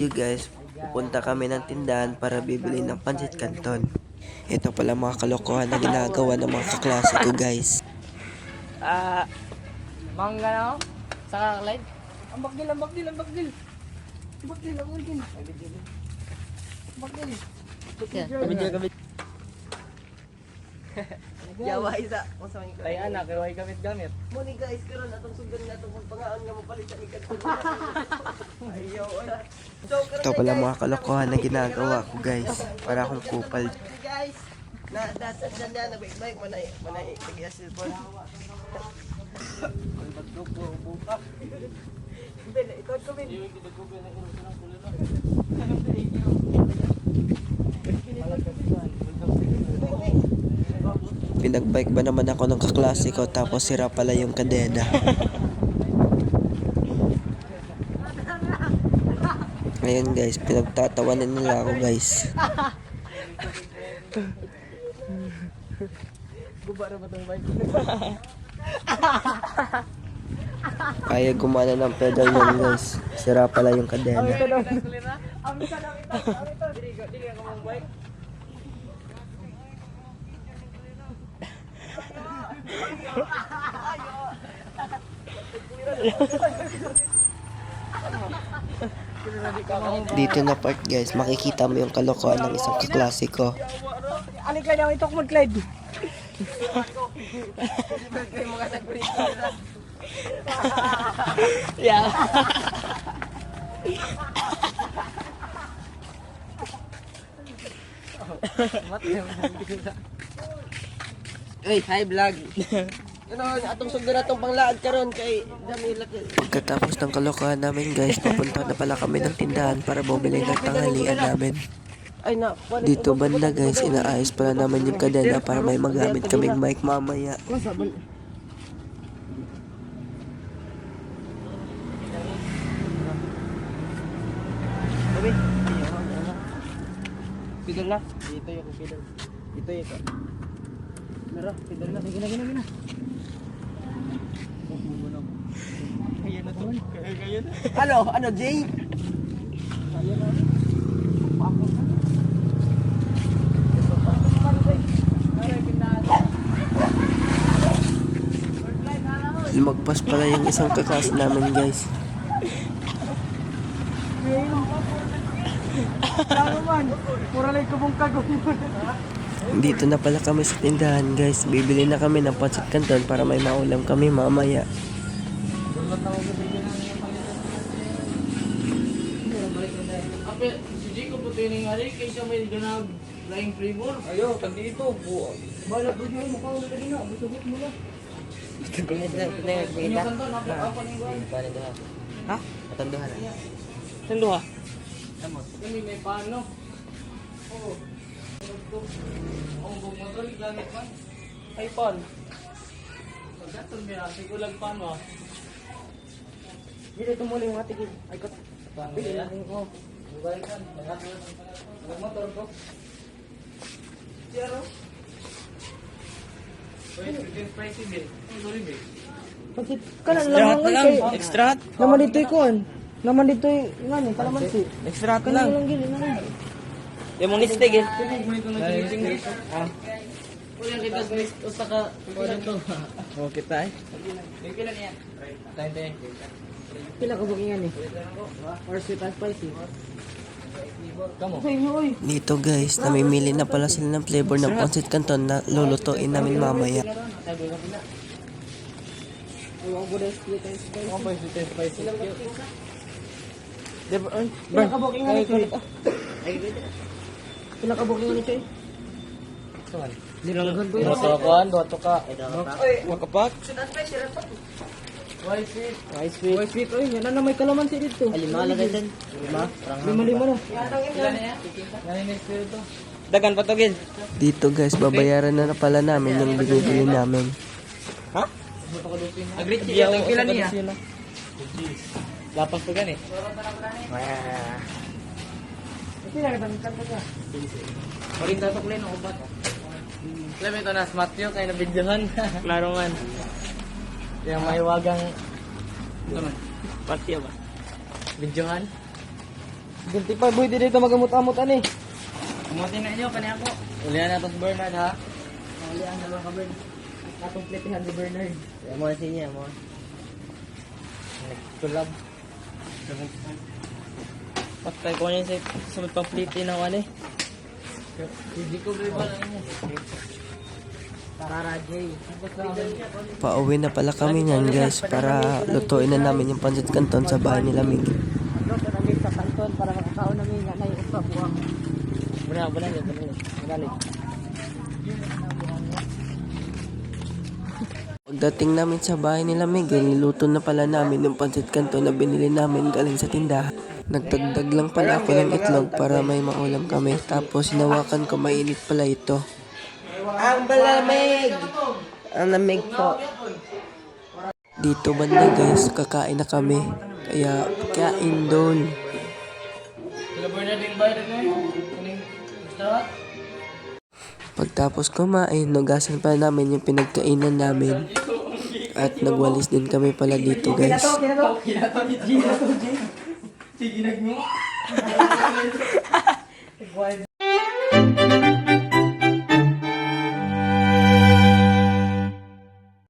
video guys, pupunta kami ng tindahan para bibili ng pancit canton. Ito pala mga kalokohan na ginagawa ng mga kaklase ko guys. Mangga na ako? Saka light? Ang bagdil. Kabidyo. Yawa isa. Ay anak, kaya gamit. Muni guys, karon atong sugan na itong pangaan nga mapalitan ni canton. Ayaw wala. Ito pala mga kalokohan na ginagawa ko guys, para akong kupal. Guys, na dasad na na bike manay kaya cellphone. Pinagbike ba naman ako ng kaklase ko tapos sira pala yung kadena. Ngayon guys, pinagtatawanan nila ako guys. Guba na ba itong bike? Kaya gumana ng pedal nun guys. Sira pala yung kadena. Dito na part guys, makikita mo yung kalokohan ng isang kaklase ko. Alik lang ito kung mag-glide. Yeah. Uy, hi vlog. Ano, atong sugdan atong panglaad karon kay dami laki. Pagkatapos ng kalokohan namin guys, papunta na pala kami ng tindahan para bumili ng tanghalian namin. Dito banda guys, inaayos pala naman yung kadena para may magamit kaming mic mamaya. Pidol na. Dito yung pidol. Ito. Meron, pidol na. Gina. Kaya na to. Kaya na. Ano, Jay? Kaya na. Lumagpas pala yung isang kaklase namin guys. Ano man? Pura lang ko mong kagong. Dito na pala kami sa tindahan guys. Bibili na kami ng pancit canton para may maulam kami mamaya. Si Jico po ito yung hari kaysa may ganag flying flavor. Ayo, tandi ito. Bala po dyan, mukha ulit na gina. Busubot mo lang. Inyo kanto, napaka ng gawin. Ha? Matanduhan na. Tanduha? Kami may paano. Oo. Ang bumotor, langit man. Ay, pan. Pagkatong binasi ko lang paano ah. Dito tumuli yung atigil. Ay, kat. Pili lang ko. Balikan. Motor ko. Zero. Wait, spicy din. Sorry, babe. Pagkit ka na lang kay Extra? naman dito ikon. Naman dito ngani kalamansi. Extra Kana lang gini na. Yung mga steak eh. Ah. Kulang kita usa ka kulang to. Oh, kita eh. Pila niya? Tayo. Pila ka bang ngani? Or sweet and spicy. Kamo. Say hoy. Dito guys, namimili na pala sila ng flavor ng pancit canton na lulutuin namin mamaya. Ang good split and spicy. Ako pa yung spicy. Diba? Pila ka bang ngani choy? Pila ka bang ngani choy? Dilanggan ko. Doto ka. Makapak. Why sweet? Why sweet oy, yan na may kalamansi dito. Lima lang din. Lima na. Dagan patugin. Dito guys, babayaran na pala namin yung binibili namin. Ha? Agrit siya yung pila niya. Lapas pa gani. Pila ka bang kanto ka? Paring tatok len ako bat. Alam ito na smatyo kay na videohan. Klaro man. Yang may wagang patio ba? Videohan. Ganti pa, boy, dito magamot-amutan eh. Umutin na inyo, kanya ako. Ulihan na to si Bernard ha. Maulian na lang ka, Bern. Katumpletihan ni Bernard. Kaya mo na siya mo. Nagkulab. Patay ko niya sa pang-flipin na ano eh. Hindi ko ba lang mo. Tarara, Jay. Pauwi na pala kami niyan guys para lutuin na namin yung pancit canton sa bahay nila Mig. Ano ka namin sa kanton para makakaon namin nga na yung upa buwang. Buna yun. Magaling. Pagdating namin sa bahay nila Mig, niluto na pala namin yung pancit canton na binili namin galing sa tindahan. Nagdagdag lang pala ako ng itlog para may maulam kami. Tapos hinawakan ko, mainit pala ito. Ang balamig! Ang lamig po. Dito banda guys, kakain na kami. Kaya kain doon. Sila Bernard yung bayad na yun. Kuning restaurant. Pagtapos kumain, nugasan pa namin yung pinagkainan namin. At nagwalis din kami pala dito guys. Sige nagmo.